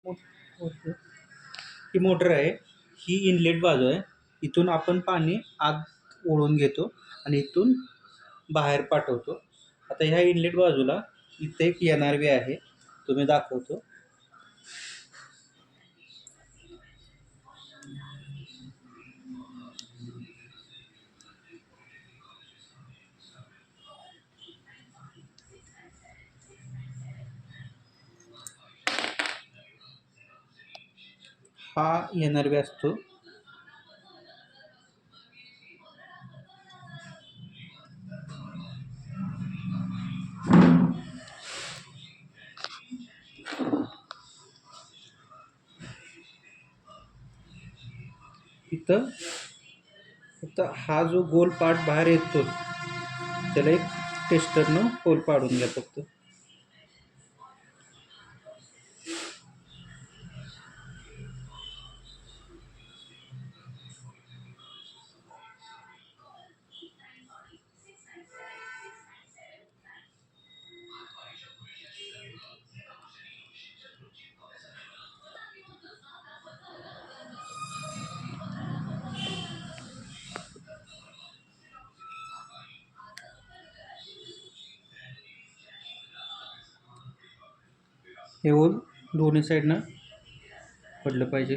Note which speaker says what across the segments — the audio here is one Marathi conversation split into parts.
Speaker 1: मोटर ही मोटर आहे, ही इनलेट बाजू आहे. इथून आपण पाणी आत ओढून घेतो आणि इथून बाहेर पाठवतो. आता ह्या इनलेट बाजूला इथे एक NRV आहे, तुम्ही दाखवतो. हा NRV असतो. इथं फक्त हा जो गोल पार्ट बाहेर येतो त्याला एक टेस्टरनं होल पाडून घ्या फक्त. हे होल दोन्ही साईडनं पडलं पाहिजे.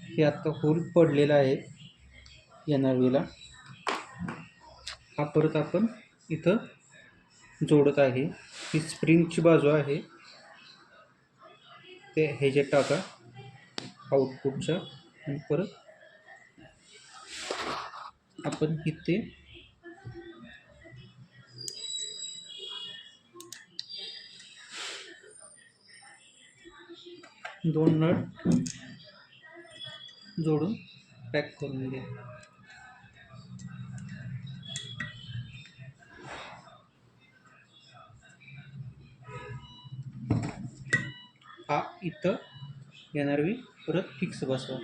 Speaker 1: हे आता होल पडलेला आहे NRVला. हा परत आपण इथं जोडत आहे. ही स्प्रिंगची बाजू आहे, ते ह्याच्यात टाका आउटपुटच्या, आणि परत आपण इथे दोन नट जोडून पॅक करून घ्या. हा इथं NRV परत फिक्स बसवा.